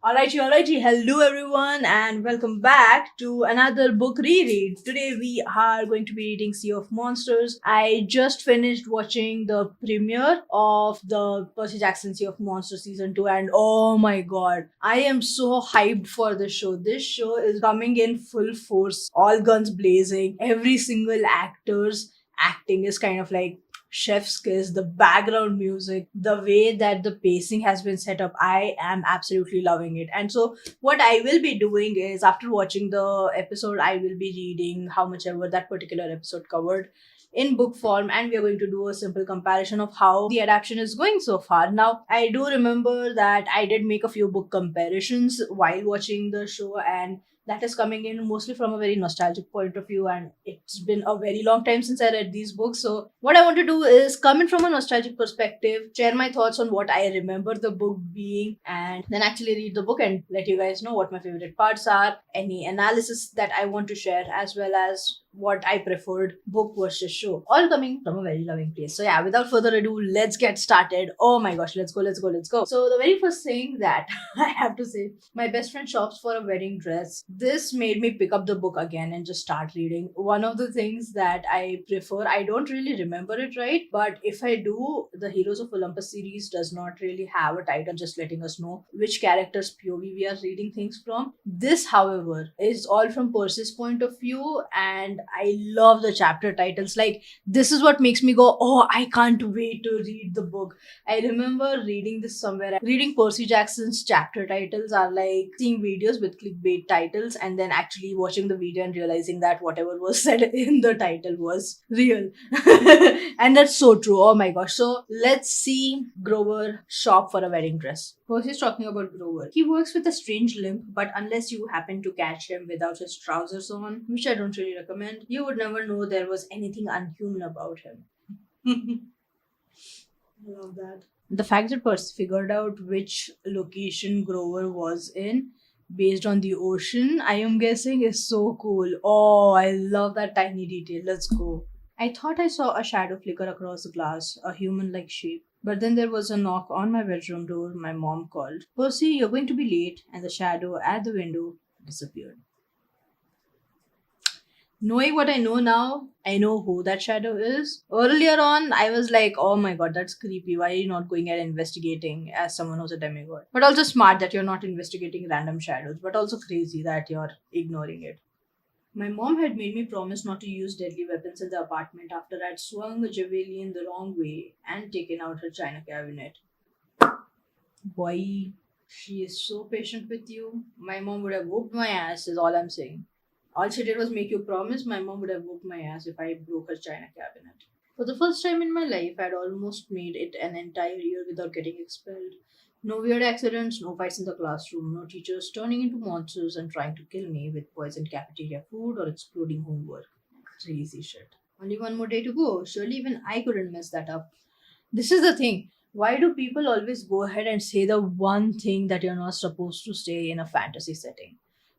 Alrighty. Hello everyone and welcome back to another book reread. Today we are going to be reading Sea of Monsters. I just finished watching the premiere of the Percy Jackson Sea of Monsters season 2 and oh my god, I am so hyped for this show. This show is coming in full force, all guns blazing. Every single actor's acting is kind of like chef's kiss, the background music, the way that the pacing has been set up. I am absolutely loving it. And so, what I will be doing is after watching the episode, I will be reading how much ever that particular episode covered in book form, and we are going to do a simple comparison of how the adaptation is going so far. Now, I do remember that I did make a few book comparisons while watching the show, and that is coming in mostly from a very nostalgic point of view, and it's been a very long time since I read these books. So what I want to do is come in from a nostalgic perspective, share my thoughts on what I remember the book being, and then actually read the book and let you guys know what my favorite parts are, any analysis that I want to share, as well as what I preferred, book versus show, all coming from a very loving place. So yeah, without further ado, let's get started. Oh my gosh, let's go. So the very first thing that I have to say, my best friend shops for a wedding dress. This made me pick up the book again and just start reading. One of the things that I prefer, I don't really remember it right, but if I do, the Heroes of Olympus series does not really have a title just letting us know which character's POV we are reading things from. This, however, is all from Percy's point of view, and I love the chapter titles. Like, this is what makes me go, oh, I can't wait to read the book. I remember reading this somewhere. Reading Percy Jackson's chapter titles are like seeing videos with clickbait titles and then actually watching the video and realizing that whatever was said in the title was real. And that's so true. Oh my gosh. So let's see Grover shop for a wedding dress. Percy's talking about Grover. He works with a strange limp, but unless you happen to catch him without his trousers on, which I don't really recommend, you would never know there was anything unhuman about him. Love that. The fact that Percy figured out which location Grover was in based on the ocean, I am guessing, is so cool. Oh, I love that tiny detail. Let's go. I thought I saw a shadow flicker across the glass, a human like shape. But then there was a knock on my bedroom door. My mom called, Percy, you're going to be late, and the shadow at the window disappeared. Knowing what I know now, I know who that shadow is. Earlier on, I was like, oh my god, that's creepy. Why are you not going and investigating as someone who's a demigod? But also smart that you're not investigating random shadows, but also crazy that you're ignoring it. My mom had made me promise not to use deadly weapons in the apartment after I'd swung a javelin the wrong way and taken out her china cabinet. Boy, she is so patient with you. My mom would have whooped my ass, is all I'm saying. All she did was make you promise. My mom would have whooped my ass if I broke her china cabinet. For the first time in my life, I'd almost made it an entire year without getting expelled. No weird accidents, no fights in the classroom, no teachers turning into monsters and trying to kill me with poisoned cafeteria food or exploding homework. Crazy shit. Only one more day to go. Surely even I couldn't mess that up. This is the thing. Why do people always go ahead and say the one thing that you're not supposed to say in a fantasy setting?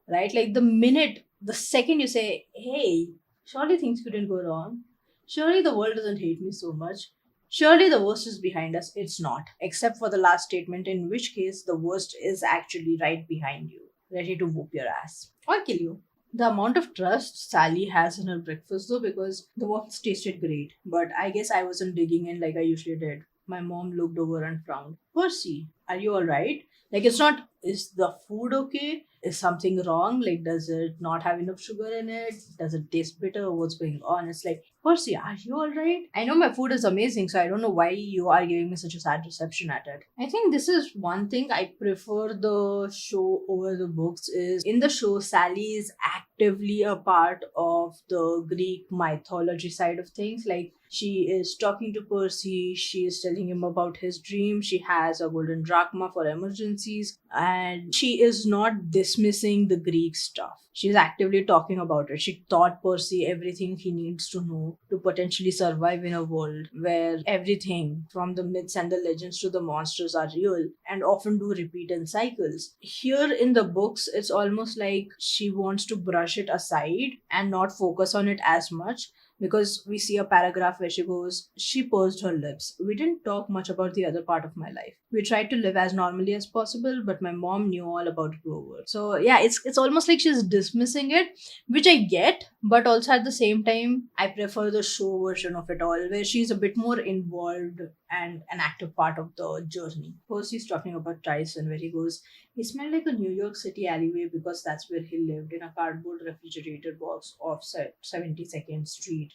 Right? Like the second you say, hey, surely things couldn't go wrong. Surely the world doesn't hate me so much. Surely the worst is behind us. It's not. Except for the last statement, in which case the worst is actually right behind you, ready to whoop your ass or kill you. The amount of trust Sally has in her breakfast, though, because the waffles tasted great, but I guess I wasn't digging in like I usually did. My mom looked over and frowned. Percy, are you alright? Like, it's not, is the food okay? Is something wrong? Like, does it not have enough sugar in it? Does it taste bitter? What's going on? It's like, Percy, are you alright? I know my food is amazing, so I don't know why you are giving me such a sad reception at it. I think this is one thing I prefer the show over the books is in the show, Sally is actively a part of the Greek mythology side of things. Like, she is talking to Percy, she is telling him about his dream, she has a golden drachma for emergencies, and she is not dismissing the Greek stuff. She's actively talking about it. She taught Percy everything he needs to know to potentially survive in a world where everything, from the myths and the legends to the monsters, are real and often do repeat in cycles. Here in the books, it's almost like she wants to brush it aside and not focus on it as much, because we see a paragraph where she goes, she pursed her lips. We didn't talk much about the other part of my life. We tried to live as normally as possible, but my mom knew all about Grover. So yeah, it's almost like she's dismissing it, which I get, but also at the same time, I prefer the show version of it all, where she's a bit more involved and an active part of the journey. First, he's talking about Tyson, where he goes, he smelled like a New York City alleyway because that's where he lived, in a cardboard refrigerator box off 72nd Street.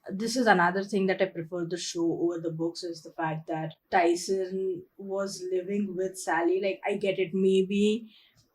This is another thing that I prefer the show over the books, is the fact that Tyson was living with Sally. Like, I get it, maybe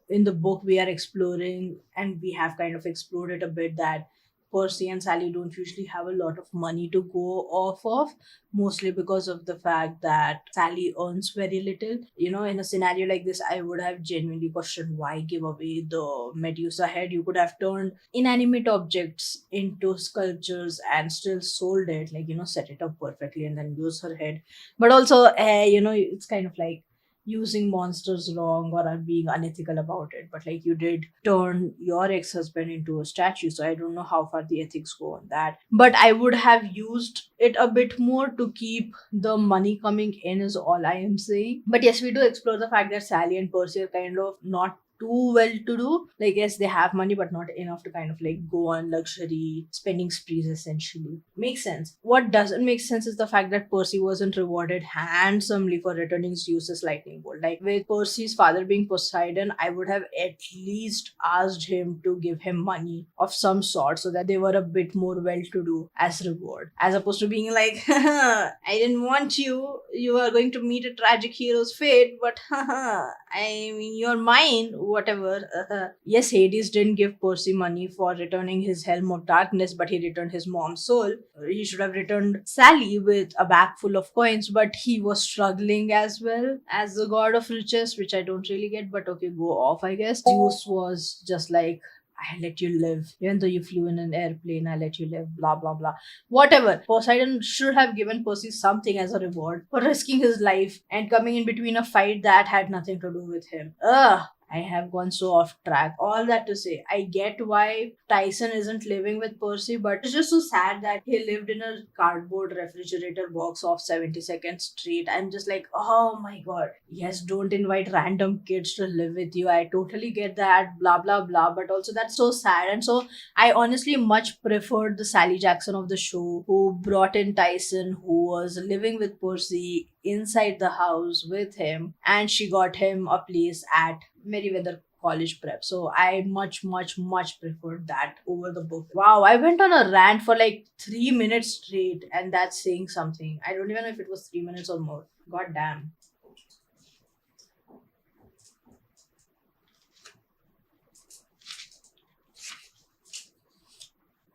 in the book we are exploring, and we have kind of explored it a bit, that Percy and Sally don't usually have a lot of money to go off of, mostly because of the fact that Sally earns very little. In a scenario like this, I would have genuinely questioned, why give away the Medusa head? You could have turned inanimate objects into sculptures and still sold it, like, set it up perfectly and then use her head. But also, it's kind of like using monsters wrong or are being unethical about it. But like, you did turn your ex-husband into a statue, so I don't know how far the ethics go on that. But I would have used it a bit more to keep the money coming in, is all I am saying. But yes, we do explore the fact that Sally and Percy are kind of not too well to do. Like, yes, they have money, but not enough to kind of like go on luxury spending sprees, essentially. Makes sense. What doesn't make sense is the fact that Percy wasn't rewarded handsomely for returning Zeus's lightning bolt. Like, with Percy's father being Poseidon, I would have at least asked him to give him money of some sort, so that they were a bit more well to do as reward, as opposed to being like, I didn't want you. You are going to meet a tragic hero's fate, but I mean, you're mine, whatever. Yes, Hades didn't give Percy money for returning his Helm of Darkness, but he returned his mom's soul. He should have returned Sally with a bag full of coins, but he was struggling as well as the god of riches, which I don't really get, but okay, go off, I guess. Zeus was just like, I let you live. Even though you flew in an airplane, I let you live, blah, blah, blah. Whatever. Poseidon should have given Percy something as a reward for risking his life and coming in between a fight that had nothing to do with him. Ugh. I have gone so off track. All that to say, I get why Tyson isn't living with Percy, but it's just so sad that he lived in a cardboard refrigerator box off 72nd Street. I'm just like, oh my god. Yes, don't invite random kids to live with you. I totally get that, blah, blah, blah. But also, that's so sad. And so, I honestly much preferred the Sally Jackson of the show, who brought in Tyson, who was living with Percy inside the house with him, and she got him a place at Meriwether College Prep. So I much, much, much preferred that over the book. Wow, I went on a rant for like 3 minutes straight, and that's saying something. I don't even know if it was 3 minutes or more. God damn.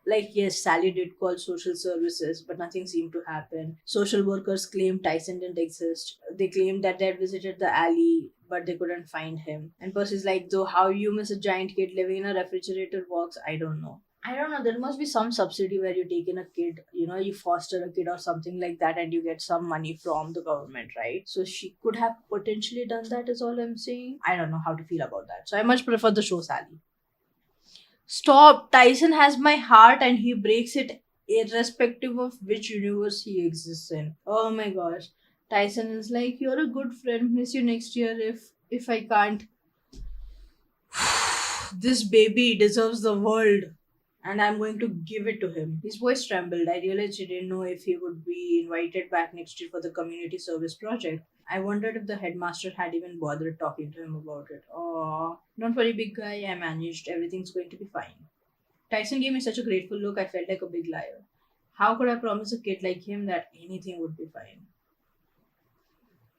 Like, yes, Sally did call social services, but nothing seemed to happen. Social workers claimed Tyson didn't exist. They claimed that they had visited the alley, but they couldn't find him. And Percy's like, though, how you miss a giant kid living in a refrigerator box? I don't know. I don't know. There must be some subsidy where you take in a kid, you foster a kid or something like that, and you get some money from the government, right? So she could have potentially done that, is all I'm saying. I don't know how to feel about that. So I much prefer the show Sally. Stop. Tyson has my heart and he breaks it irrespective of which universe he exists in. Oh my gosh. Tyson is like, you're a good friend. Miss you next year if I can't. This baby deserves the world, and I'm going to give it to him. His voice trembled. I realized he didn't know if he would be invited back next year for the community service project. I wondered if the headmaster had even bothered talking to him about it. Oh, don't worry, big guy. I managed. Everything's going to be fine. Tyson gave me such a grateful look, I felt like a big liar. How could I promise a kid like him that anything would be fine?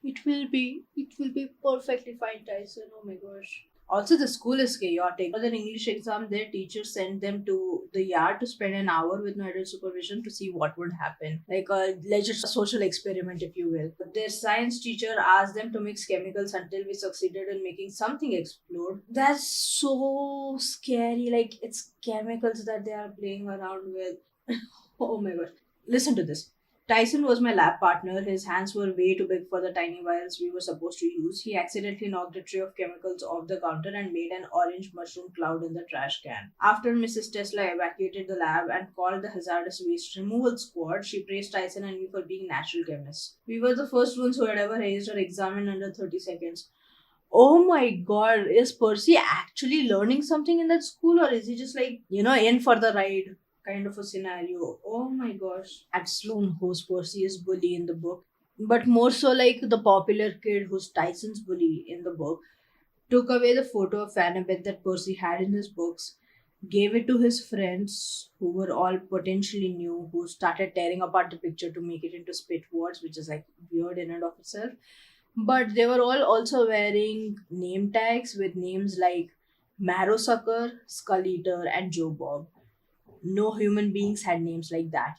It will be. It will be perfectly fine, Tyson. Oh my gosh. Also, the school is chaotic. For their English exam, their teachers sent them to the yard to spend an hour with no adult supervision to see what would happen. Like a legit social experiment, if you will. Their science teacher asked them to mix chemicals until we succeeded in making something explode. That's so scary. Like, it's chemicals that they are playing around with. Oh my god. Listen to this. Tyson was my lab partner. His hands were way too big for the tiny vials we were supposed to use. He accidentally knocked a tray of chemicals off the counter and made an orange mushroom cloud in the trash can. After Mrs. Tesla evacuated the lab and called the hazardous waste removal squad, she praised Tyson and me for being natural chemists. We were the first ones who had ever raised our exam in under 30 seconds. Oh my god, is Percy actually learning something in that school, or is he just like, in for the ride kind of a scenario? Oh my gosh. At Sloan, who's Percy's bully in the book, but more so like the popular kid who's Tyson's bully in the book, took away the photo of Annabeth that Percy had in his books, gave it to his friends who were all potentially new, who started tearing apart the picture to make it into spit words, which is like weird in and of itself. But they were all also wearing name tags with names like Marrowsucker, Skull Eater, and Joe Bob. No human beings had names like that.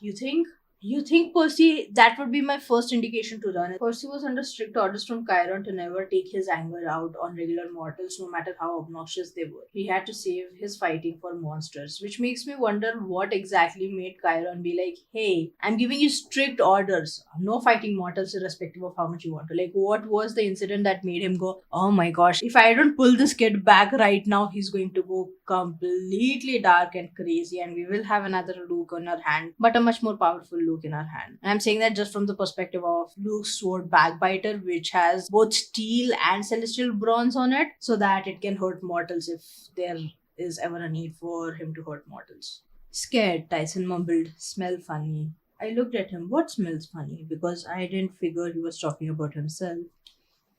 You think Percy, that would be my first indication to run. Percy was under strict orders from Chiron to never take his anger out on regular mortals, no matter how obnoxious they were. He had to save his fighting for monsters, which makes me wonder what exactly made Chiron be like, hey, I'm giving you strict orders. No fighting mortals irrespective of how much you want to. Like, what was the incident that made him go, oh my gosh, if I don't pull this kid back right now, he's going to go completely dark and crazy, and we will have another Luke on our hand, but a much more powerful Luke in our hand. And I'm saying that just from the perspective of Luke's sword Backbiter, which has both steel and celestial bronze on it, so that it can hurt mortals if there is ever a need for him to hurt mortals. Scared, Tyson mumbled, smell funny. I looked at him. What smells funny? Because I didn't figure he was talking about himself.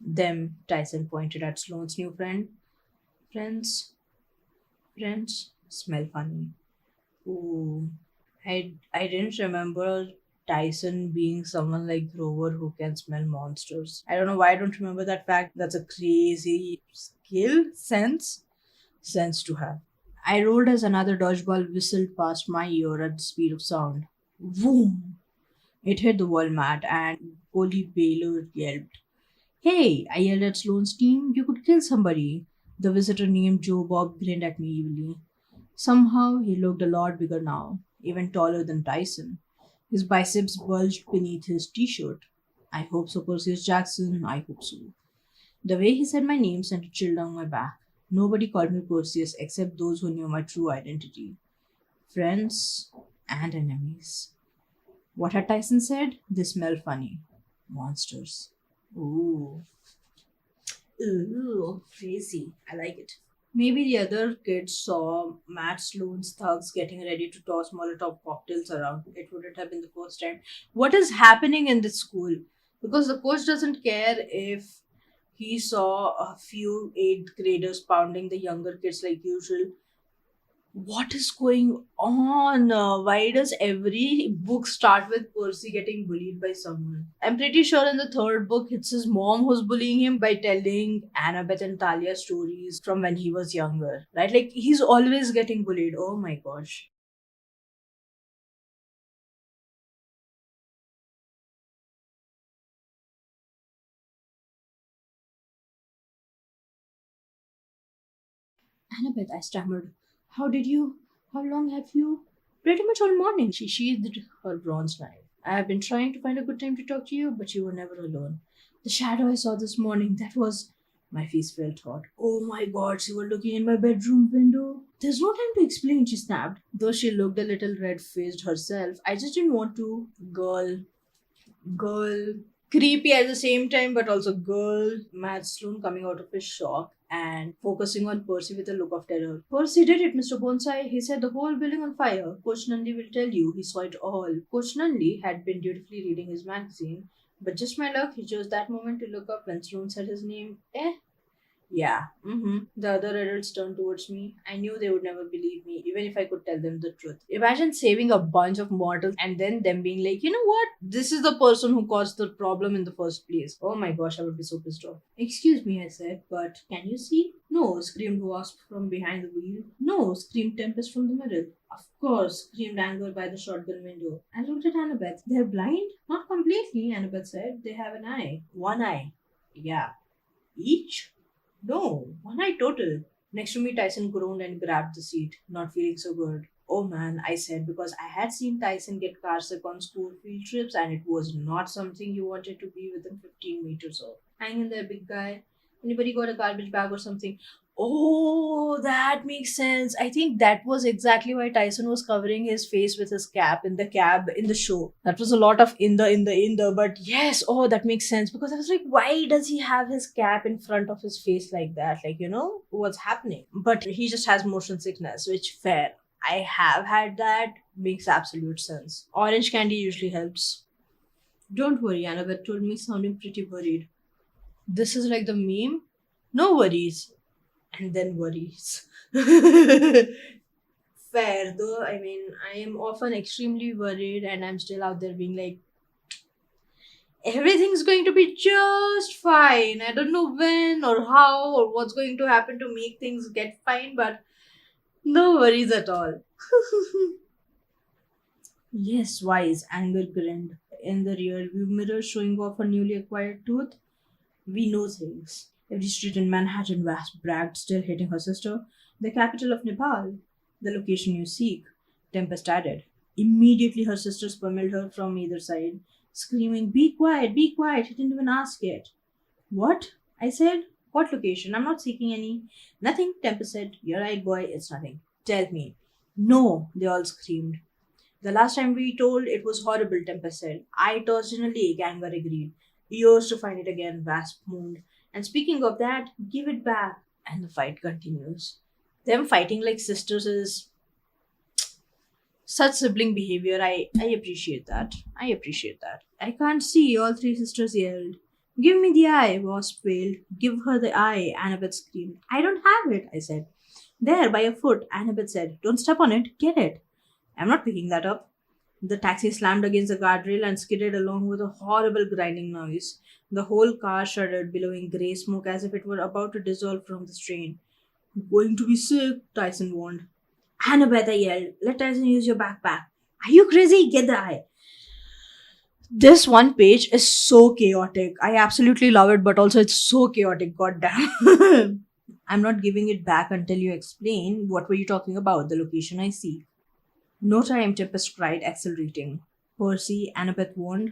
Them, Tyson pointed at Sloane's new friend. Friends, friends smell funny. Ooh, I didn't remember Tyson being someone like Grover who can smell monsters. I don't know why I don't remember that fact. That's a crazy skill, sense to have. I rolled as another dodgeball whistled past my ear at the speed of sound. Boom! It hit the wall mat and Bully Baylor yelped. Hey, I yelled at Sloane's team, you could kill somebody. The visitor named Joe Bob grinned at me evilly. Somehow he looked a lot bigger now, even taller than Tyson. His biceps bulged beneath his t shirt. I hope so, Perseus Jackson, I hope so. The way he said my name sent a chill down my back. Nobody called me Perseus except those who knew my true identity. Friends and enemies. What had Tyson said? They smell funny. Monsters. Ooh. Ooh, crazy. I like it. Maybe the other kids saw Matt Sloan's thugs getting ready to toss Molotov cocktails around. It wouldn't have been the first time. What is happening in this school? Because the coach doesn't care if he saw a few eighth graders pounding the younger kids like usual. What is going on? Why does every book start with Percy getting bullied by someone? I'm pretty sure in the third book, it's his mom who's bullying him by telling Annabeth and Talia stories from when he was younger, right? Like, he's always getting bullied. Oh my gosh. Annabeth, I stammered. How did you? How long have you? Pretty much all morning. She sheathed her bronze knife. I have been trying to find a good time to talk to you, but you were never alone. The shadow I saw this morning, that was. My face felt hot. Oh my god, she was looking in my bedroom window. There's no time to explain, she snapped. Though she looked a little red faced herself, I just didn't want to. Girl, creepy at the same time, but also girl. Matt Sloan coming out of his shock and focusing on Percy with a look of terror. Percy did it, Mr. Bonsai. He set the whole building on fire. Coach Nandi will tell you he saw it all. Coach Nandi had been dutifully reading his magazine, but just my luck, he chose that moment to look up when Sloan said his name. Yeah. The other adults turned towards me. I knew they would never believe me, even if I could tell them the truth. Imagine saving a bunch of mortals and then them being like, you know what? This is the person who caused the problem in the first place. Oh my gosh, I would be so pissed off. Excuse me, I said, but can you see? No, screamed Wasp from behind the wheel. No, screamed Tempest from the middle. Of course, screamed Anger by the shotgun window. I looked at Annabeth. They're blind? Not completely, Annabeth said. They have an eye. One eye. Yeah. Each? No, one eye total. Next to me, Tyson groaned and grabbed the seat, not feeling so good. Oh man, I said, because I had seen Tyson get carsick on school field trips and it was not something you wanted to be within 15 meters of. Hang in there, big guy. Anybody got a garbage bag or something? Oh, that makes sense. I think that was exactly why Tyson was covering his face with his cap in the cab in the show. That was a lot of in the, but yes, oh, that makes sense because I was like, why does he have his cap in front of his face like that? Like, what's happening? But he just has motion sickness, which fair. I have had that. Makes absolute sense. Orange candy usually helps. Don't worry, Annabeth told me sounding pretty worried. This is like the meme. No worries. And then worries. Fair though, I mean, I am often extremely worried and I'm still out there being like, everything's going to be just fine. I don't know when or how or what's going to happen to make things get fine, but no worries at all. Yes, wise, anger grinned. In the rear view mirror showing off her newly acquired tooth. We know things. Every street in Manhattan was bragged, still hitting her sister. The capital of Nepal. The location you seek. Tempest added. Immediately her sisters pummeled her from either side, screaming, be quiet, be quiet. He didn't even ask yet. What? I said. What location? I'm not seeking any. Nothing, Tempest said. You're right, boy, it's nothing. Tell me. No, they all screamed. The last time we told it was horrible, Tempest said. I tossed in a lake, Anger agreed. Yours to find it again, Wasp moaned. And speaking of that, give it back. And the fight continues. Them fighting like sisters is such sibling behavior. I appreciate that. I appreciate that. I can't see, all three sisters yelled. Give me the eye, Wasp wailed. Give her the eye, Annabeth screamed. I don't have it, I said. There, by your foot, Annabeth said. Don't step on it, get it. I'm not picking that up. The taxi slammed against the guardrail and skidded along with a horrible grinding noise. The whole car shuddered, billowing grey smoke as if it were about to dissolve from the strain. Going to be sick, Tyson warned. Annabeth, I yelled. Let Tyson use your backpack. Are you crazy? Get the eye. This one page is so chaotic. I absolutely love it, but also it's so chaotic. Goddamn. I'm not giving it back until you explain what were you talking about, the location I see. No time, Tempest cried, accelerating. Percy, Annabeth warned.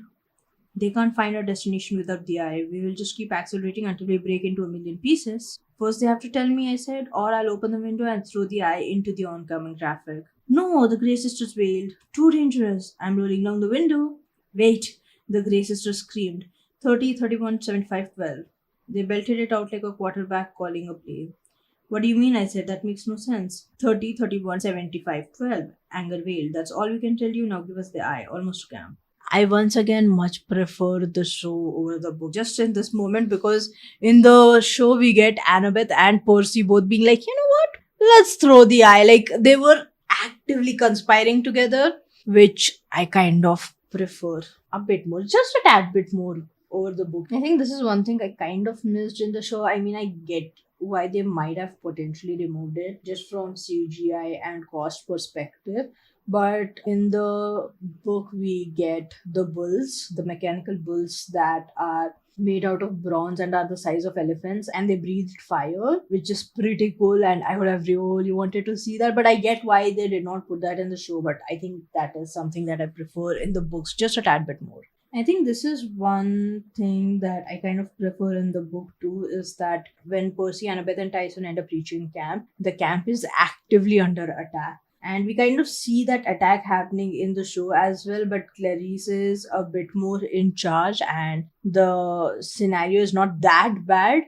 They can't find our destination without the eye. We will just keep accelerating until we break into a million pieces. First, they have to tell me, I said, or I'll open the window and throw the eye into the oncoming traffic. No, the Grey Sisters wailed. Too dangerous. I'm rolling down the window. Wait, the Grey Sisters screamed. 30, 31, 75, 12. They belted it out like a quarterback calling a play. What do you mean? I said. That makes no sense. 30, 31, 75, 12. Anger wailed. That's all we can tell you. Now give us the eye. Almost scam. I once again much prefer the show over the book just in this moment because in the show we get Annabeth and Percy both being like, you know what? Let's throw the eye. Like they were actively conspiring together, which I kind of prefer a bit more, just a tad bit more over the book. I think this is one thing I kind of missed in the show. I mean, I get why they might have potentially removed it just from CGI and cost perspective. But in the book, we get the bulls, the mechanical bulls that are made out of bronze and are the size of elephants, and they breathed fire, which is pretty cool. And I would have really wanted to see that, but I get why they did not put that in the show. But I think that is something that I prefer in the books just a tad bit more. I think this is one thing that I kind of prefer in the book too is that when Percy, Annabeth, and Tyson end up reaching camp, the camp is actively under attack. And we kind of see that attack happening in the show as well, but Clarice is a bit more in charge, and the scenario is not that bad,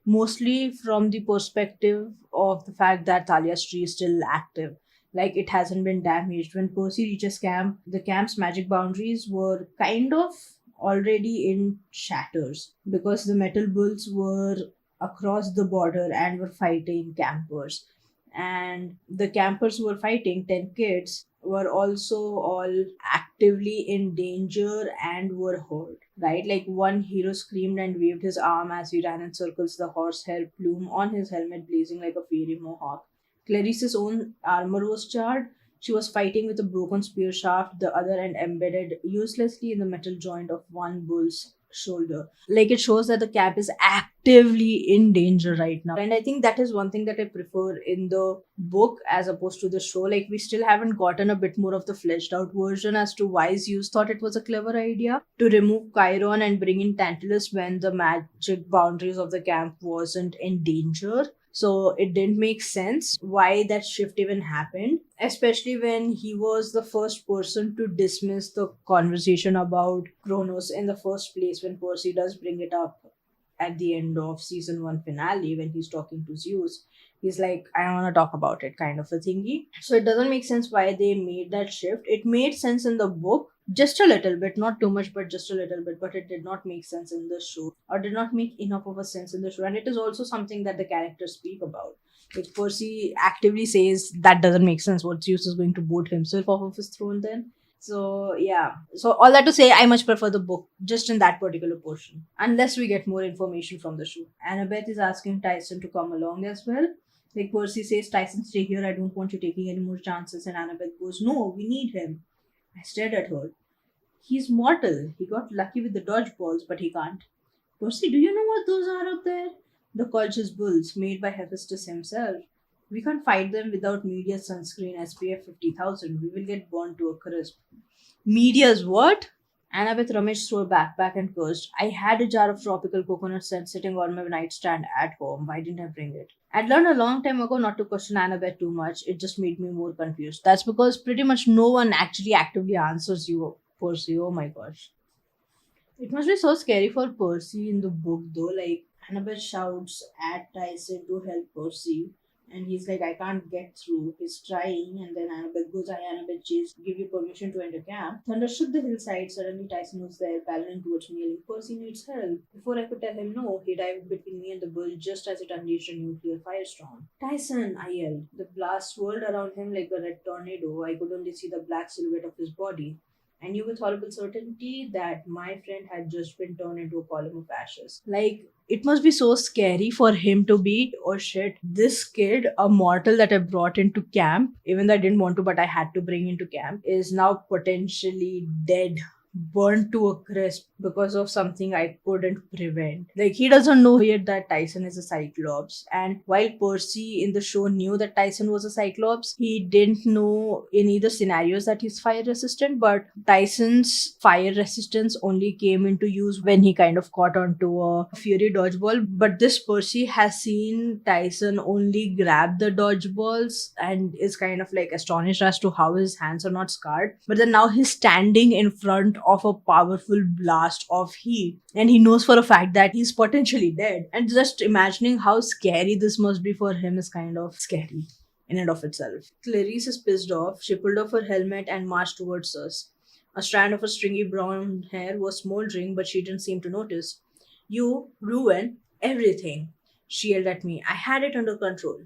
mostly from the perspective of the fact that Talia's tree is still active, like it hasn't been damaged. When Percy reaches camp, the camp's magic boundaries were kind of already in shatters because the metal bulls were across the border and were fighting campers. And the campers who were fighting, 10 kids, were also all actively in danger and were hurt. Right? Like one hero screamed and waved his arm as he ran in circles, the horsehair plume on his helmet blazing like a fiery mohawk. Clarice's own armor was charred. She was fighting with a broken spear shaft, the other end embedded uselessly in the metal joint of one bull's shoulder. Like it shows that the cap is actively in danger right now. And I think that is one thing that I prefer in the book as opposed to the show. Like we still haven't gotten a bit more of the fleshed out version as to why Zeus thought it was a clever idea to remove Chiron and bring in Tantalus when the magic boundaries of the camp wasn't in danger. So it didn't make sense why that shift even happened, especially when he was the first person to dismiss the conversation about Kronos in the first place when Percy does bring it up at the end of season 1 finale when he's talking to Zeus. He's like, I don't want to talk about it, kind of a thingy. So it doesn't make sense why they made that shift. It made sense in the book, just a little bit, not too much, but just a little bit, but it did not make sense in the show, or did not make enough of a sense in the show. And it is also something that the characters speak about. Like Percy actively says that doesn't make sense. What Zeus is going to boot himself off of his throne then? So yeah. So all that to say, I much prefer the book just in that particular portion. Unless we get more information from the show. Annabeth is asking Tyson to come along as well. Like Percy says, Tyson, stay here. I don't want you taking any more chances. And Annabeth goes, no, we need him. I stared at her. He's mortal. He got lucky with the dodgeballs, but he can't. Percy, do you know what those are up there? The Colchis bulls, made by Hephaestus himself. We can't fight them without media sunscreen SPF 50,000. We will get burned to a crisp. Media's what? Annabeth Ramesh threw her backpack and cursed. I had a jar of tropical coconut scent sitting on my nightstand at home. Why didn't I bring it? I'd learned a long time ago not to question Annabeth too much. It just made me more confused. That's because pretty much no one actually actively answers you, Percy. Oh my gosh. It must be so scary for Percy in the book though. Like Annabeth shouts at Tyson to help Percy. And he's like, I can't get through. He's trying, and then Annabeth goes, I Annabeth Chase, give you permission to enter camp. Thunder shook the hillside. Suddenly Tyson was there, paddling towards me, yelling, Percy needs help. Before I could tell him no, he dived between me and the bull just as it unleashed a nuclear firestorm. Tyson, I yelled. The blast swirled around him like a red tornado. I could only see the black silhouette of his body. I knew with horrible certainty that my friend had just been turned into a column of ashes. Like, it must be so scary for him to be, oh shit, this kid, a mortal that I brought into camp, even though I didn't want to, but I had to bring into camp, is now potentially dead, burnt to a crisp because of something I couldn't prevent. Like, he doesn't know yet that Tyson is a Cyclops. And while Percy in the show knew that Tyson was a Cyclops, he didn't know in either scenarios that he's fire resistant, but Tyson's fire resistance only came into use when he kind of caught onto a Fury dodgeball. But this Percy has seen Tyson only grab the dodgeballs and is kind of like astonished as to how his hands are not scarred. But then now he's standing in front of a powerful blast of heat, and he knows for a fact that he's potentially dead. And just imagining how scary this must be for him is kind of scary in and of itself. Clarice is pissed off. She pulled off her helmet and marched towards us. A strand of her stringy brown hair was smoldering, but she didn't seem to notice. You ruin everything, she yelled at me. I had it under control.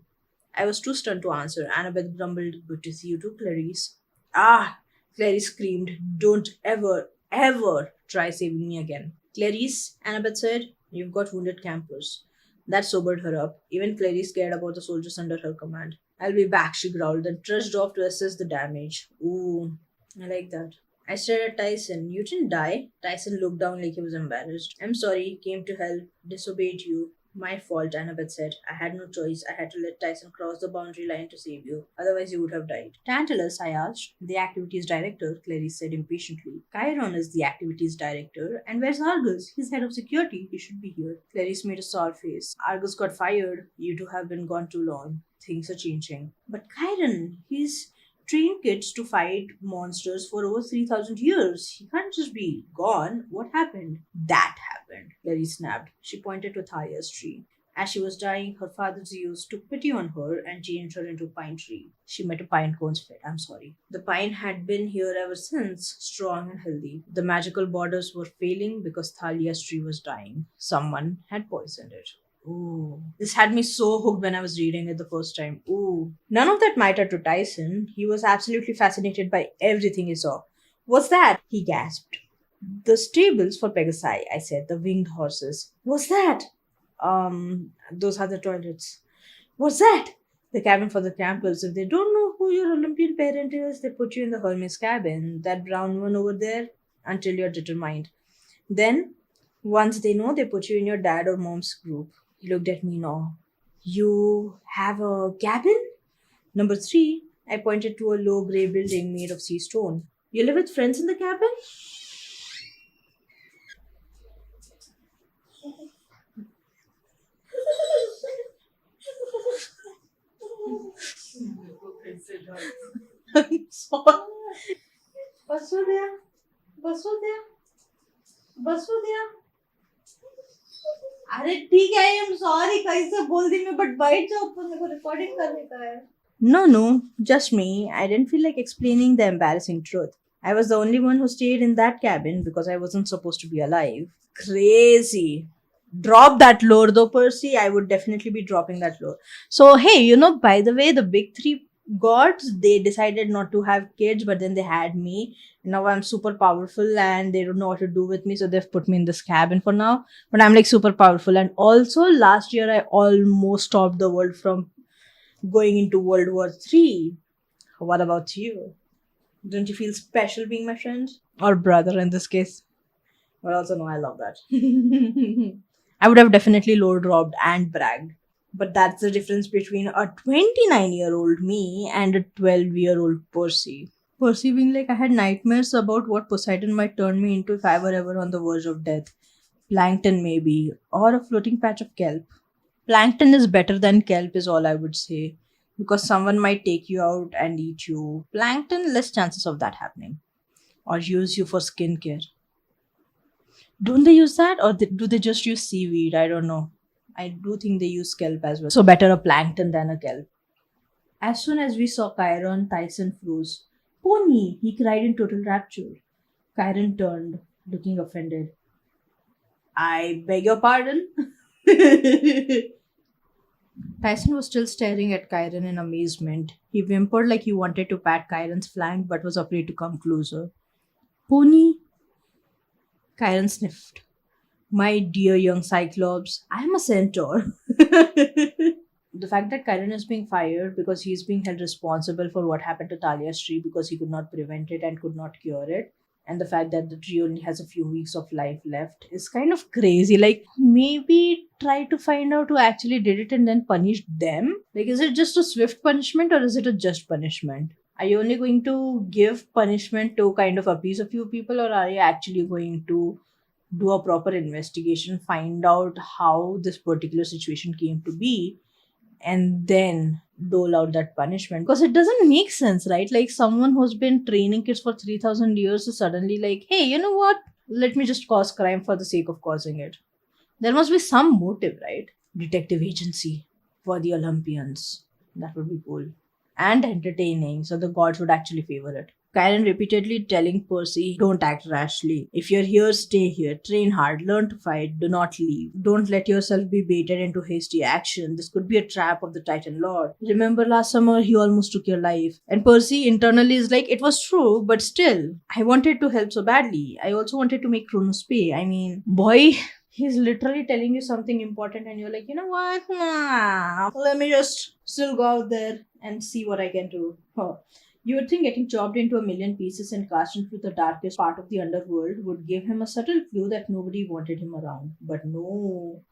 I was too stunned to answer. Annabeth grumbled, good to see you too, Clarice. Ah! Clarice screamed, don't ever, ever try saving me again. Clarice, Annabeth said, you've got wounded campers. That sobered her up. Even Clarice cared about the soldiers under her command. I'll be back, she growled, then trudged off to assess the damage. Ooh, I like that. I stared at Tyson. You didn't die? Tyson looked down like he was embarrassed. I'm sorry, came to help, disobeyed you. My fault, Annabeth said. I had no choice. I had to let Tyson cross the boundary line to save you. Otherwise, you would have died. Tantalus, I asked. The activities director, Clarice said impatiently. Chiron is the activities director. And where's Argus? He's head of security. He should be here. Clarice made a sour face. Argus got fired. You two have been gone too long. Things are changing. But Chiron, he's trained kids to fight monsters for over 3,000 years. He can't just be gone. What happened? That happened, Larry snapped. She pointed to Thaya's tree. As she was dying, her father Zeus took pity on her and changed her into a pine tree. She met a pine cone's fate. I'm sorry. The pine had been here ever since, strong and healthy. The magical borders were failing because Thalia's tree was dying. Someone had poisoned it. Ooh. This had me so hooked when I was reading it the first time. Ooh. None of that mattered to Tyson. He was absolutely fascinated by everything he saw. What's that? He gasped. The stables for Pegasi, I said. The winged horses. What's that? Those are the toilets. What's that? The cabin for the campers. If they don't know who your Olympian parent is, they put you in the Hermes cabin. That brown one over there until you're determined. Then Once they know, they put you in your dad or mom's group. He looked at me in awe. You have a cabin? Number three, I pointed to a low grey building made of sea stone. You live with friends in the cabin? I'm sorry. Vasudhya, Vasudhya, Vasudhya. अरे ठीक है, I am sorry, कैसे बोल दी मैं, but बैठ जाओ, ऊपर मेरे को रिकॉर्डिंग करने का है. No, no, just me. I didn't feel like explaining the embarrassing truth. I was the only one who stayed in that cabin because I wasn't supposed to be alive. Crazy. Drop that lore though, Percy. I would definitely be dropping that lore. So, hey, by the way, the big three gods, they decided not to have kids, but then they had me. Now I'm super powerful and they don't know what to do with me, so they've put me in this cabin for now. But I'm like super powerful. And also, last year I almost stopped the world from going into World War III. What about you? Don't you feel special being my friend? Or brother in this case? But also, no, I love that. I would have definitely low dropped and bragged. But that's the difference between a 29-year-old me and a 12-year-old Percy. Percy being like, I had nightmares about what Poseidon might turn me into if I were ever on the verge of death. Plankton, maybe, or a floating patch of kelp. Plankton is better than kelp, is all I would say. Because someone might take you out and eat you. Plankton, less chances of that happening. Or use you for skincare. Don't they use that? Or do they just use seaweed? I don't know. I do think they use kelp as well. So better a plankton than a kelp. As soon as we saw Chiron, Tyson froze. Pony! He cried in total rapture. Chiron turned, looking offended. I beg your pardon? Tyson was still staring at Chiron in amazement. He whimpered like he wanted to pat Chiron's flank but was afraid to come closer. Pony? Chiron sniffed. My dear young Cyclops, I am a centaur. The fact that Chiron is being fired because he's being held responsible for what happened to Talia's tree because he could not prevent it and could not cure it, and the fact that the tree only has a few weeks of life left is kind of crazy. Like, maybe try to find out who actually did it and then punish them. Like, is it just a swift punishment or is it a just punishment? Are you only going to give punishment to kind of appease a few people, or are you actually going to do a proper investigation, find out how this particular situation came to be, and then dole out that punishment? Because it doesn't make sense, right? Like, someone who's been training kids for 3,000 years is suddenly like, hey, you know what? Let me just cause crime for the sake of causing it. There must be some motive, right? Detective agency for the Olympians. That would be cool. And entertaining, so the gods would actually favor it. Chiron repeatedly telling Percy, don't act rashly. If you're here, stay here. Train hard. Learn to fight. Do not leave. Don't let yourself be baited into hasty action. This could be a trap of the Titan Lord. Remember last summer, he almost took your life. And Percy internally is like, it was true, but still, I wanted to help so badly. I also wanted to make Kronos pay. I mean, boy, he's literally telling you something important, and you're like, you know what? Nah, let me just still go out there and see what I can do. Huh. You would think getting chopped into a million pieces and cast into the darkest part of the underworld would give him a subtle clue that nobody wanted him around. But no.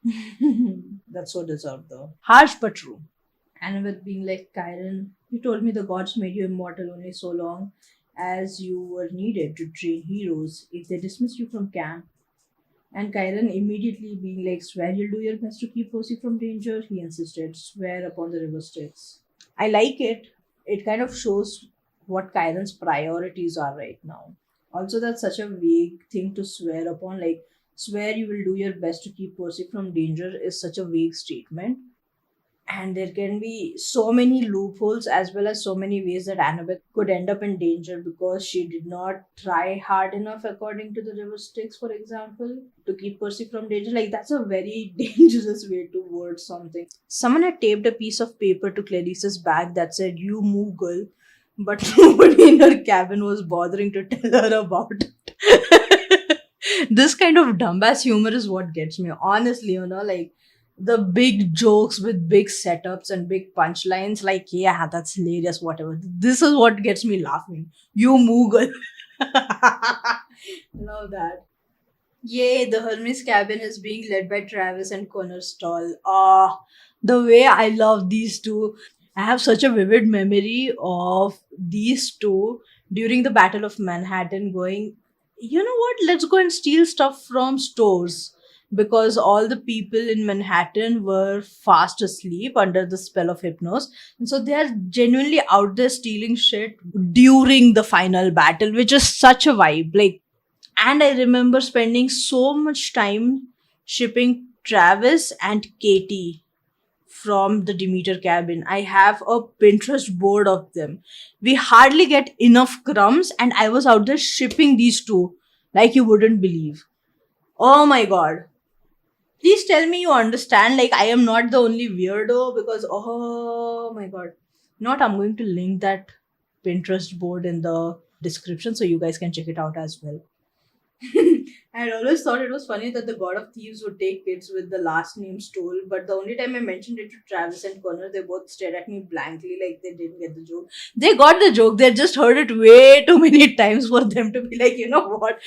That's so deserved though. Harsh but true. And with being like, Chiron, you told me the gods made you immortal only so long as you were needed to train heroes. If they dismiss you from camp, and Chiron immediately being like, swear you'll do your best to keep Percy from danger, he insisted, swear upon the river Styx. I like it. It kind of shows what Chiron's priorities are right now. Also, that's such a vague thing to swear upon. Like, swear you will do your best to keep Percy from danger is such a vague statement. And there can be so many loopholes as well as so many ways that Annabeth could end up in danger because she did not try hard enough, according to the river Styx, for example, to keep Percy from danger. Like, that's a very dangerous way to word something. Someone had taped a piece of paper to Clarice's back that said, you Moogle, but nobody in her cabin was bothering to tell her about it. This kind of dumbass humor is what gets me. Honestly, like, the big jokes with big setups and big punchlines, like, yeah, that's hilarious, whatever. This is what gets me laughing. You Moogle. Love that. Yay, the Hermes cabin is being led by Travis and Connor Stoll. Ah, the way I love these two. I have such a vivid memory of these two during the Battle of Manhattan going, you know what, let's go and steal stuff from stores. Because all the people in Manhattan were fast asleep under the spell of hypnosis. And so they are genuinely out there stealing shit during the final battle, which is such a vibe. Like, and I remember spending so much time shipping Travis and Katie from the Demeter cabin. I have a Pinterest board of them. We hardly get enough crumbs, and I was out there shipping these two like you wouldn't believe. Oh my god. Please tell me you understand. Like, I am not the only weirdo because, oh my god. Not, I'm going to link that Pinterest board in the description so you guys can check it out as well. I had always thought it was funny that the God of Thieves would take kids with the last name Stoll, but the only time I mentioned it to Travis and Connor, they both stared at me blankly like they didn't get the joke. They got the joke, they just heard it way too many times for them to be like, you know what?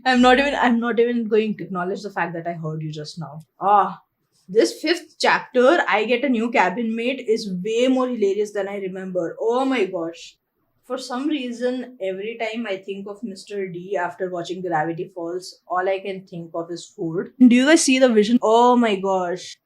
I'm not even going to acknowledge the fact that I heard you just now. Ah. This fifth chapter, I get a new cabin mate, is way more hilarious than I remember. Oh my gosh. For some reason, every time I think of Mr. D after watching Gravity Falls, all I can think of is food. Do you guys see the vision? Oh my gosh.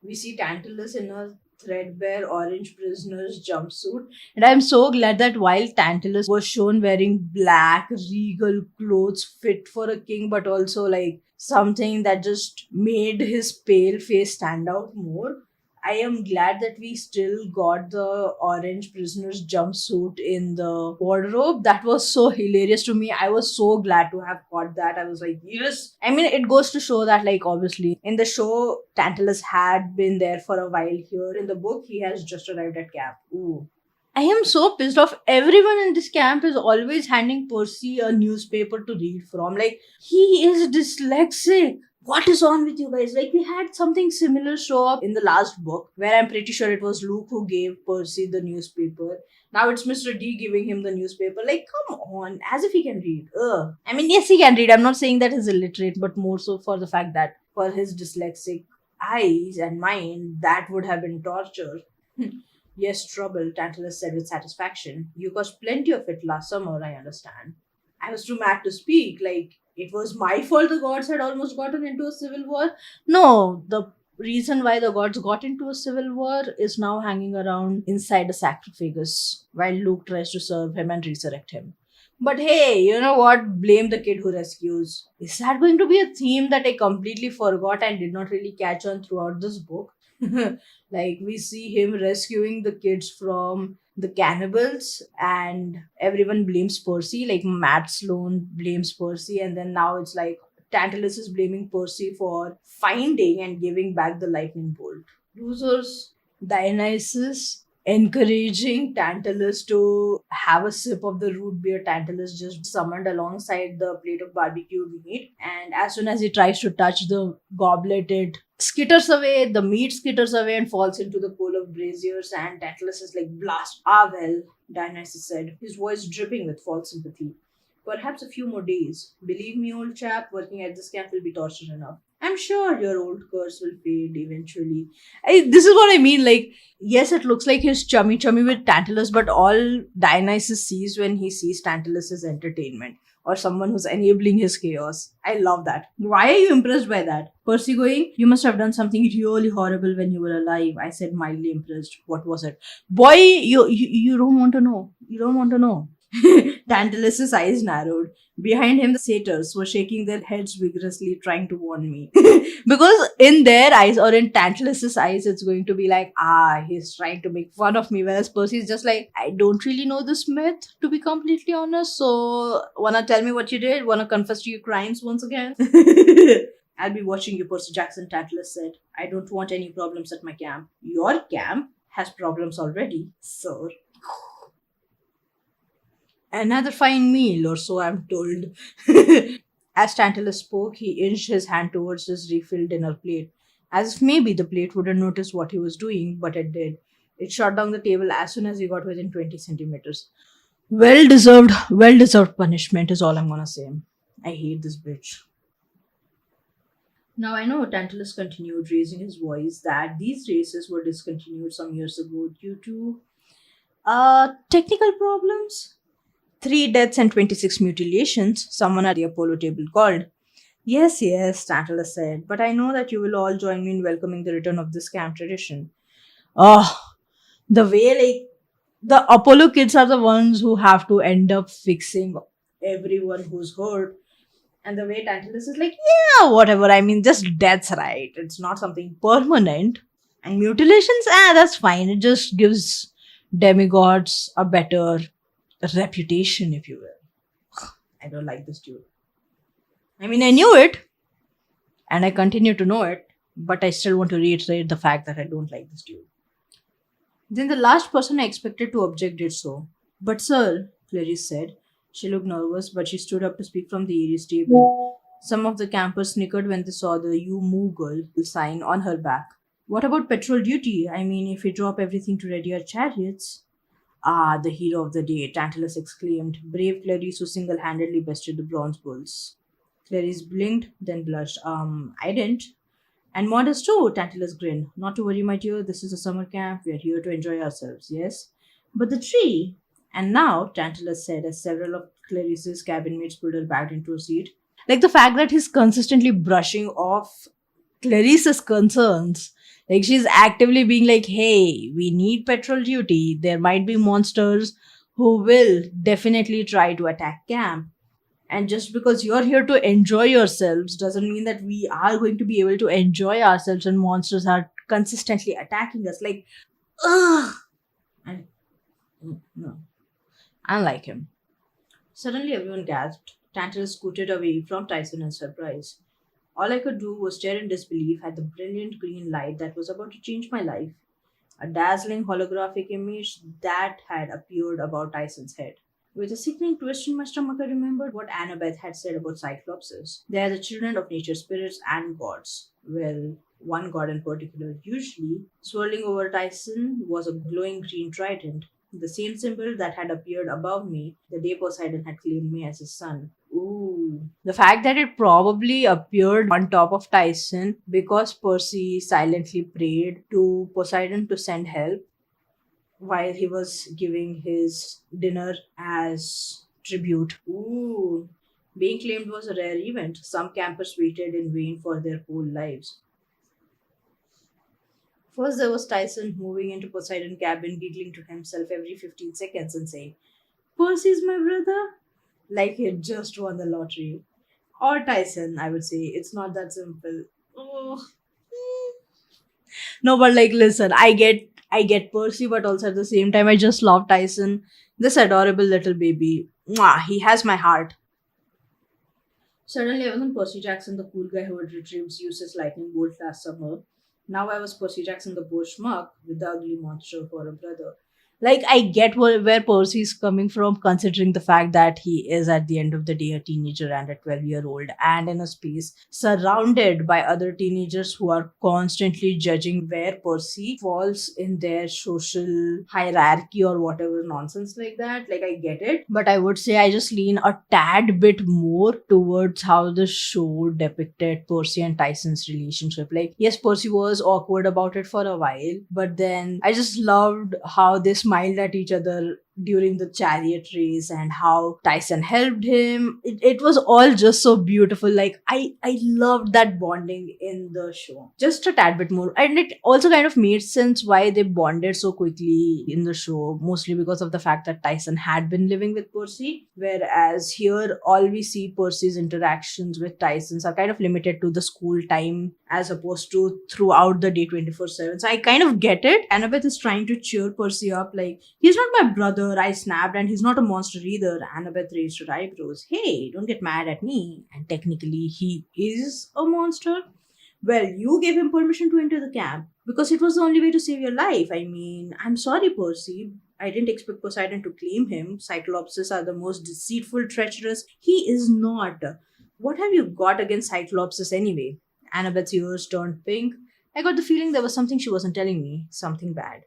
We see Tantalus in a threadbare orange prisoner's jumpsuit. And I'm so glad that while Tantalus was shown wearing black, regal clothes fit for a king, but also like something that just made his pale face stand out more. I am glad that we still got the orange prisoner's jumpsuit in the wardrobe. That was so hilarious to me. I was so glad to have got that. I was like, yes. I mean, it goes to show that, like, obviously, in the show, Tantalus had been there for a while. Here in the book, he has just arrived at camp. Ooh. I am so pissed off. Everyone in this camp is always handing Percy a newspaper to read from. Like, he is dyslexic. What is on with you guys? Like, we had something similar show up in the last book, where I'm pretty sure it was Luke who gave Percy the newspaper. Now it's Mr. D giving him the newspaper. Like, come on, as if he can read. Ugh. I mean, yes, he can read. I'm not saying that he's illiterate, but more so for the fact that for his dyslexic eyes and mind, that would have been torture. Yes, trouble, Tantalus said with satisfaction. You caused plenty of it last summer, I understand. I was too mad to speak. Like, it was my fault the gods had almost gotten into a civil war. No, the reason why the gods got into a civil war is now hanging around inside a sarcophagus while Luke tries to serve him and resurrect him. But hey, you know what? Blame the kid who rescues. Is that going to be a theme that I completely forgot and did not really catch on throughout this book? Like, we see him rescuing the kids from the cannibals, and everyone blames Percy. Like, Matt Sloan blames Percy, and then now it's like Tantalus is blaming Percy for finding and giving back the lightning bolt. Losers. Dionysus encouraging Tantalus to have a sip of the root beer Tantalus just summoned alongside the plate of barbecued meat. And as soon as he tries to touch the goblet, it skitters away, the meat skitters away and falls into the coal of braziers. And Tantalus is like, blast. Ah, well, Dionysus said, his voice dripping with false sympathy. Perhaps a few more days. Believe me, old chap, working at this camp will be torture enough. I'm sure your old curse will fade eventually. This is what I mean. Like, yes, it looks like he's chummy chummy with Tantalus, but all Dionysus sees when he sees Tantalus is entertainment or someone who's enabling his chaos. I love that. Why are you impressed by that? Percy going, you must have done something really horrible when you were alive. I said, mildly impressed. What was it? Boy, you don't want to know. You don't want to know. Tantalus's eyes narrowed. Behind him, the satyrs were shaking their heads vigorously, trying to warn me. Because in their eyes, or in Tantalus's eyes, it's going to be like, ah, he's trying to make fun of me. Whereas Percy's just like, I don't really know this myth, to be completely honest. So, wanna tell me what you did? Wanna confess to your crimes once again? I'll be watching you, Percy Jackson, Tantalus said. I don't want any problems at my camp. Your camp has problems already, sir. Another fine meal, or so I'm told. As Tantalus spoke, he inched his hand towards his refilled dinner plate, as if maybe the plate wouldn't notice what he was doing, but it did. It shot down the table as soon as he got within 20 centimeters. Well deserved punishment is all I'm gonna say. I hate this bitch. Now I know Tantalus continued, raising his voice, that these races were discontinued some years ago due to technical problems. 3 deaths and 26 mutilations, someone at the Apollo table called. Yes, yes, Tantalus said, but I know that you will all join me in welcoming the return of this camp tradition. Oh, the way like the Apollo kids are the ones who have to end up fixing everyone who's hurt. And the way Tantalus is like, yeah, whatever. I mean, just death's right. It's not something permanent. And mutilations, that's fine. It just gives demigods a better reputation, if you will. I don't like this dude. I mean, I knew it, and I continue to know it, but I still want to reiterate the fact that I don't like this dude. Then the last person I expected to object did so. But sir, Clarice said. She looked nervous, but she stood up to speak from the Aries table. Some of the campers snickered when they saw the You Moo Girl sign on her back. What about patrol duty? I mean, if we drop everything to ready our chariots. Ah, the hero of the day, Tantalus exclaimed. Brave Clarice who single handedly bested the bronze bulls. Clarice blinked, then blushed. I didn't. And modest too, Tantalus grinned. Not to worry, my dear, this is a summer camp. We are here to enjoy ourselves, yes? But the tree. And now, Tantalus said as several of Clarice's cabin mates pulled her back into a seat. Like the fact that he's consistently brushing off Clarice's concerns. Like she's actively being like, hey, we need patrol duty. There might be monsters who will definitely try to attack camp. And just because you're here to enjoy yourselves doesn't mean that we are going to be able to enjoy ourselves and monsters are consistently attacking us. Like, ugh. And no, unlike him. Suddenly, everyone gasped. Tantalus scooted away from Tyson in surprise. All I could do was stare in disbelief at the brilliant green light that was about to change my life. A dazzling holographic image that had appeared above Tyson's head. With a sickening twist in my stomach, I remembered what Annabeth had said about Cyclopses. They are the children of nature spirits and gods. Well, one god in particular, usually, swirling over Tyson was a glowing green trident, the same symbol that had appeared above me the day Poseidon had claimed me as his son. Ooh. The fact that it probably appeared on top of Tyson because Percy silently prayed to Poseidon to send help while he was giving his dinner as tribute. Ooh. Being claimed was a rare event. Some campers waited in vain for their whole lives. First, there was Tyson moving into Poseidon cabin, giggling to himself every 15 seconds and saying, Percy's my brother? Like he had just won the lottery. Or Tyson, I would say. It's not that simple. Oh. No, but like, listen, I get Percy, but also at the same time, I just love Tyson. This adorable little baby. Mwah, he has my heart. Suddenly, I wasn't Percy Jackson, the cool guy who had retrieved Zeus's lightning bolt last summer. Now I was Percy Jackson, the poor schmuck with the ugly monster for a brother. Like, I get where Percy's coming from, considering the fact that he is, at the end of the day, a teenager and a 12-year-old, and in a space surrounded by other teenagers who are constantly judging where Percy falls in their social hierarchy or whatever nonsense like that. Like, I get it. But I would say I just lean a tad bit more towards how the show depicted Percy and Tyson's relationship. Like, yes, Percy was awkward about it for a while, but then I just loved how they smiled at each other during the chariot race and how Tyson helped him. It was all just so beautiful. Like I loved that bonding in the show. Just a tad bit more. And it also kind of made sense why they bonded so quickly in the show, mostly because of the fact that Tyson had been living with Percy. Whereas here all we see Percy's interactions with Tyson's are kind of limited to the school time as opposed to throughout the day 24/7. So I kind of get it. Annabeth is trying to cheer Percy up, like, he's not my brother, I snapped, and he's not a monster either. Annabeth raised her eyebrows. Hey, don't get mad at me. And technically, he is a monster. Well, you gave him permission to enter the camp because it was the only way to save your life. I mean, I'm sorry, Percy. I didn't expect Poseidon to claim him. Cyclopses are the most deceitful, treacherous. He is not. What have you got against Cyclopses anyway? Annabeth's ears turned pink. I got the feeling there was something she wasn't telling me, something bad.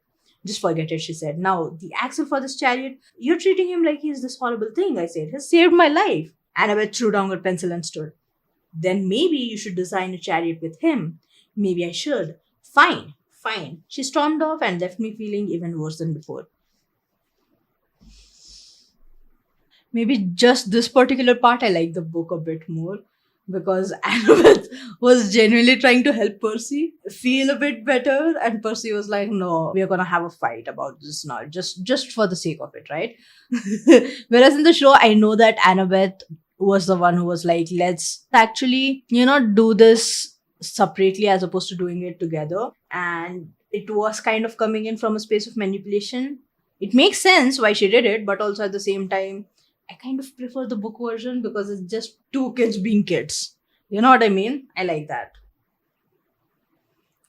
Just forget it, she said. Now, the axle for this chariot, you're treating him like he's this horrible thing, I said. He saved my life. Annabeth threw down her pencil and stood. Then maybe you should design a chariot with him. Maybe I should. Fine, fine. She stormed off and left me feeling even worse than before. Maybe just this particular part I like the book a bit more because Annabeth was genuinely trying to help Percy feel a bit better, and Percy was like, "No, we are gonna have a fight about this now, just for the sake of it, right?" Whereas in the show, I know that Annabeth was the one who was like, "Let's actually, do this separately as opposed to doing it together," and it was kind of coming in from a space of manipulation. It makes sense why she did it, but also at the same time I kind of prefer the book version because it's just two kids being kids. You know what I mean? I like that.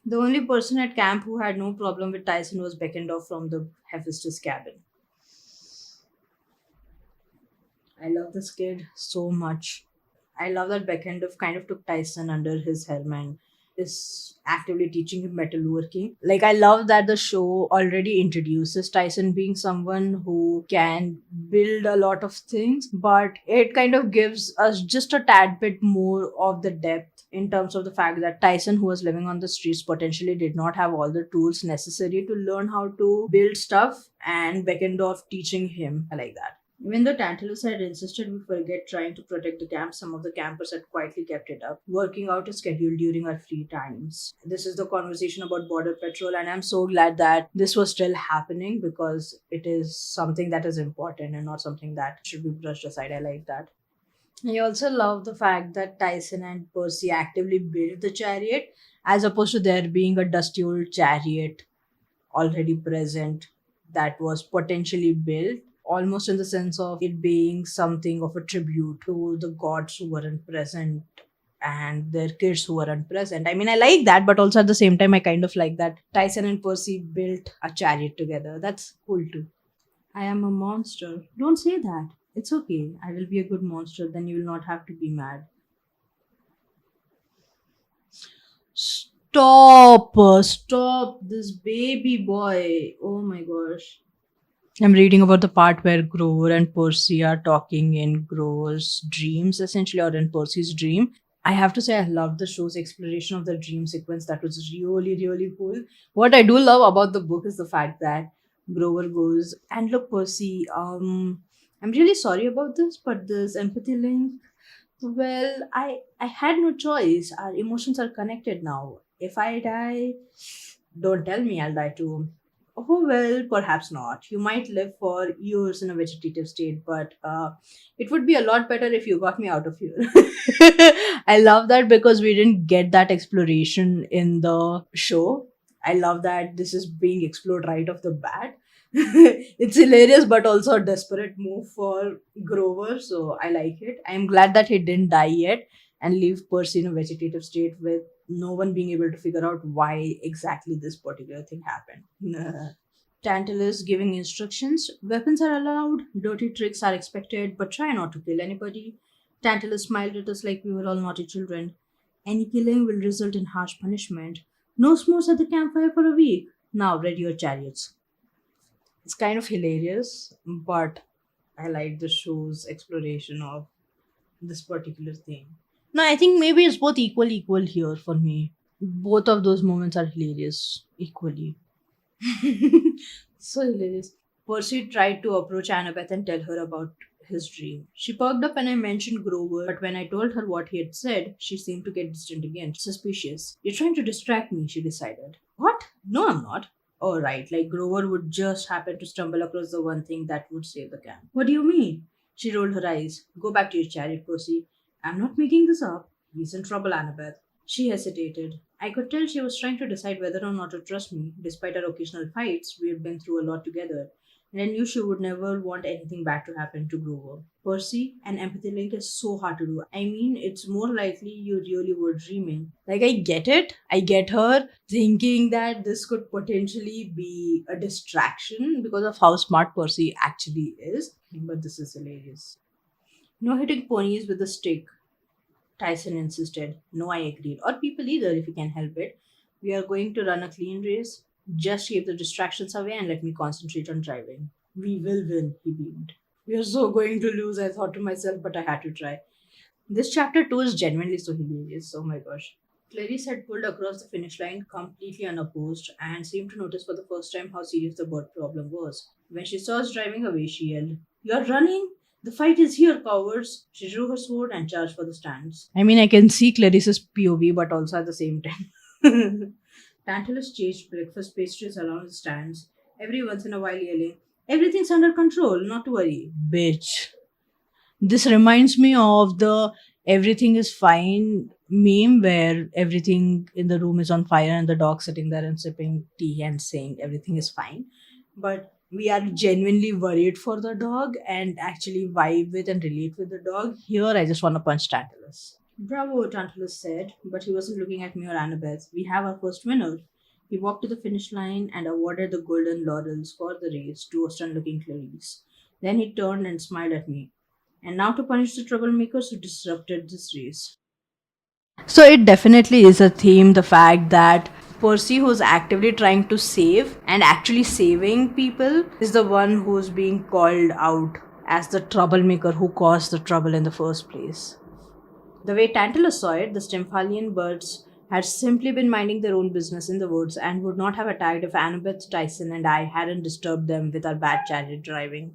The only person at camp who had no problem with Tyson was Beckendorf from the Hephaestus cabin. I love this kid so much. I love that Beckendorf kind of took Tyson under his helm and is actively teaching him metalworking. Like, I love that the show already introduces Tyson being someone who can build a lot of things, but it kind of gives us just a tad bit more of the depth in terms of the fact that Tyson, who was living on the streets, potentially did not have all the tools necessary to learn how to build stuff, and Beckendorf teaching him. I like that. Even though Tantalus had insisted we forget trying to protect the camp, some of the campers had quietly kept it up, working out a schedule during our free times. This is the conversation about border patrol, and I'm so glad that this was still happening because it is something that is important and not something that should be brushed aside. I like that. I also love the fact that Tyson and Percy actively built the chariot as opposed to there being a dusty old chariot already present that was potentially built, almost in the sense of it being something of a tribute to the gods who weren't present and their kids who weren't present. I mean, I like that, but also at the same time, I kind of like that Tyson and Percy built a chariot together. That's cool too. I am a monster. Don't say that. It's okay. I will be a good monster, then you will not have to be mad. Stop this baby boy. Oh my gosh. I'm reading about the part where Grover and Percy are talking in Grover's dreams, essentially, or in Percy's dream. I have to say, I love the show's exploration of the dream sequence. That was really, really cool. What I do love about the book is the fact that Grover goes, and look, Percy, I'm really sorry about this, but this empathy link, well, I had no choice. Our emotions are connected now. If I die, don't tell me I'll die too. Oh, well, perhaps not. You might live for years in a vegetative state, but it would be a lot better if you got me out of here. I love that because we didn't get that exploration in the show. I love that this is being explored right off the bat. It's hilarious, but also a desperate move for Grover, so I like it. I'm glad that he didn't die yet and leave Percy in a vegetative state with no one being able to figure out why exactly this particular thing happened. Tantalus giving instructions. Weapons are allowed, dirty tricks are expected, but try not to kill anybody. Tantalus smiled at us like we were all naughty children. Any killing will result in harsh punishment. No s'mores at the campfire for a week. Now ready your chariots. It's kind of hilarious, but I like the show's exploration of this particular thing. No, I think maybe it's both equal here for me. Both of those moments are hilarious equally. So hilarious. Percy tried to approach Annabeth and tell her about his dream. She perked up when I mentioned Grover, but when I told her what he had said, she seemed to get distant again, suspicious. You're trying to distract me, she decided. What? No, I'm not. Oh, right, like Grover would just happen to stumble across the one thing that would save the camp. What do you mean? She rolled her eyes. Go back to your chariot, Percy. I'm not making this up. He's in trouble, Annabeth. She hesitated. I could tell she was trying to decide whether or not to trust me. Despite our occasional fights, we had been through a lot together, and I knew she would never want anything bad to happen to Grover. Percy, an empathy link is so hard to do. I mean, it's more likely you really were dreaming. Like, I get it. I get her thinking that this could potentially be a distraction because of how smart Percy actually is, but this is hilarious. No hitting ponies with a stick, Tyson insisted. No, I agreed. Or people either, if you can help it. We are going to run a clean race. Just keep the distractions away and let me concentrate on driving. We will win, he beamed. We are so going to lose, I thought to myself, but I had to try. This chapter 2 is genuinely so hilarious. Oh my gosh. Clarice had pulled across the finish line completely unopposed and seemed to notice for the first time how serious the bird problem was. When she saw us driving away, she yelled, "You're running? The fight is here, cowards!" She drew her sword and charged for the stands. I mean, I can see Clarice's POV, but also at the same time. Tantalus chased breakfast pastries around the stands, every once in a while yelling, "Everything's under control, not to worry." Bitch. This reminds me of the everything is fine meme where everything in the room is on fire and the dog sitting there and sipping tea and saying everything is fine. But we are genuinely worried for the dog and actually vibe with and relate with the dog. Here, I just want to punch Tantalus. Bravo, Tantalus said, but he wasn't looking at me or Annabeth. We have our first winner. He walked to the finish line and awarded the golden laurels for the race to a stern looking Clarice. Then he turned and smiled at me. And now to punish the troublemakers who disrupted this race. So it definitely is a theme, the fact that Percy, who's actively trying to save and actually saving people, is the one who's being called out as the troublemaker who caused the trouble in the first place. The way Tantalus saw it, the Stymphalian birds had simply been minding their own business in the woods and would not have attacked if Annabeth Tyson and I hadn't disturbed them with our bad chariot driving.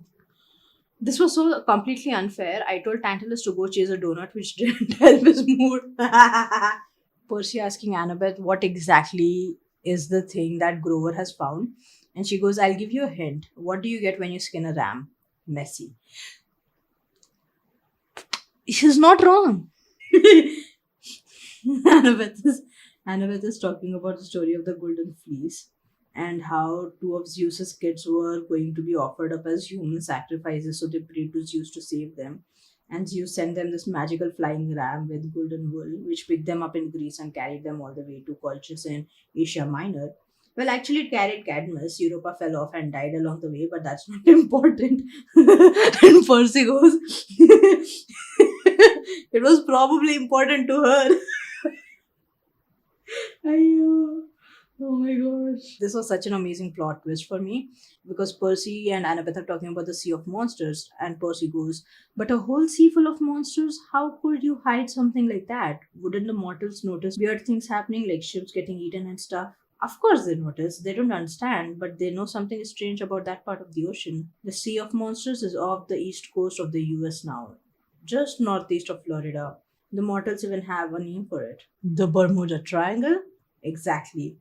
This was so completely unfair. I told Tantalus to go chase a donut, which didn't help his mood. Percy asking Annabeth what exactly is the thing that Grover has found. And she goes, "I'll give you a hint. What do you get when you skin a ram? Messy." She's not wrong. Annabeth is, Annabeth is talking about the story of the Golden Fleece and how two of Zeus's kids were going to be offered up as human sacrifices, so they prayed to Zeus to save them. And Zeus sent them this magical flying ram with golden wool, which picked them up in Greece and carried them all the way to Colchis in Asia Minor. Well, actually, it carried Cadmus. Europa fell off and died along the way, but that's not important. And Percy goes, "It was probably important to her." Ayyo. Oh my gosh. This was such an amazing plot twist for me because Percy and Annabeth are talking about the Sea of Monsters, and Percy goes, "But a whole sea full of monsters? How could you hide something like that? Wouldn't the mortals notice weird things happening like ships getting eaten and stuff?" Of course they notice. They don't understand, but they know something is strange about that part of the ocean. The Sea of Monsters is off the east coast of the US now, just northeast of Florida. The mortals even have a name for it. The Bermuda Triangle? Exactly.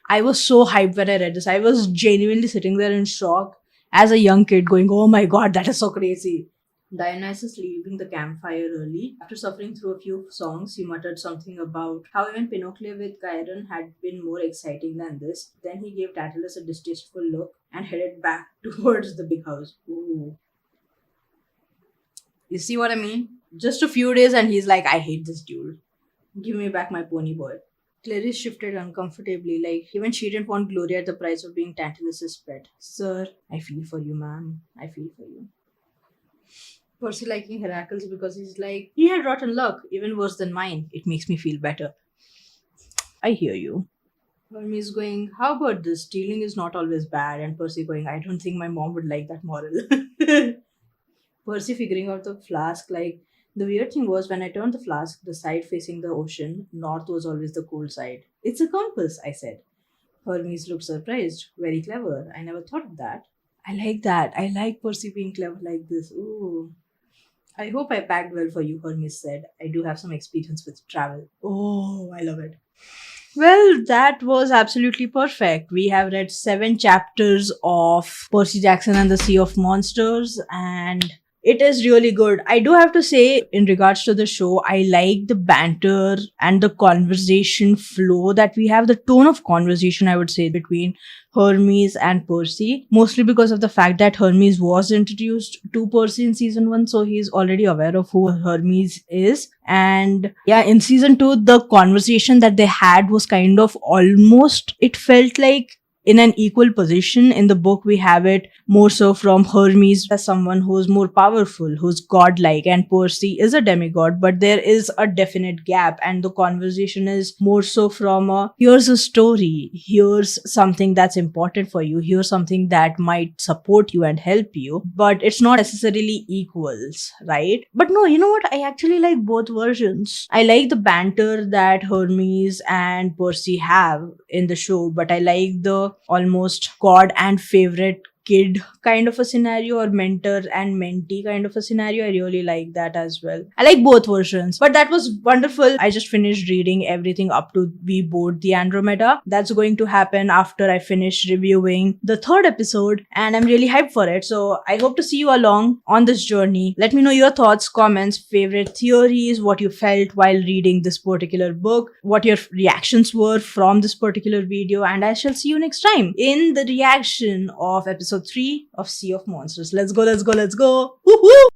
I was so hyped when I read this. I was genuinely sitting there in shock as a young kid, going, "Oh my god, that is so crazy." Dionysus leaving the campfire early. After suffering through a few songs, he muttered something about how even Pinocchio with Chiron had been more exciting than this. Then he gave Tantalus a distasteful look and headed back towards the big house. Ooh. You see what I mean? Just a few days and he's like, "I hate this dude. Give me back my pony boy." Clarice shifted uncomfortably, like even she didn't want Gloria at the price of being Tantalus's pet. "Sir, I feel for you, ma'am. I feel for you." Percy liking Heracles because he's like, "He had rotten luck, even worse than mine. It makes me feel better." I hear you. Hermes going, "How about this? Stealing is not always bad." And Percy going, "I don't think my mom would like that moral." Percy figuring out the flask, like, the weird thing was when I turned the flask, the side facing the ocean, north was always the cold side. "It's a compass," I said. Hermes looked surprised. "Very clever. I never thought of that." I like that. I like Percy being clever like this. Ooh. "I hope I packed well for you," Hermes said. "I do have some experience with travel." Oh, I love it. Well, that was absolutely perfect. We have read 7 chapters of Percy Jackson and the Sea of Monsters, and it is really good. I do have to say, in regards to the show, I like the banter and the conversation flow that we have, the tone of conversation, I would say, between Hermes and Percy, mostly because of the fact that Hermes was introduced to Percy in season 1, so he's already aware of who Hermes is. And yeah, in season 2, the conversation that they had was kind of almost, it felt like in an equal position. In the book, we have it more so from Hermes as someone who's more powerful, who's godlike, and Percy is a demigod, but there is a definite gap, and the conversation is more so from a here's a story, here's something that's important for you, here's something that might support you and help you, but it's not necessarily equals, right? But no, you know what? I actually like both versions. I like the banter that Hermes and Percy have in the show, but I like the almost god and favorite kid kind of a scenario, or mentor and mentee kind of a scenario. I really like that as well. I like both versions, but that was wonderful. I just finished reading everything up to We Board the Andromeda. That's going to happen after I finish reviewing the third episode, and I'm really hyped for it. So I hope to see you along on this journey. Let me know your thoughts, comments, favorite theories, what you felt while reading this particular book, what your reactions were from this particular video, and I shall see you next time in the reaction of episode 3 of Sea of Monsters. Let's go, let's go, let's go. Woohoo!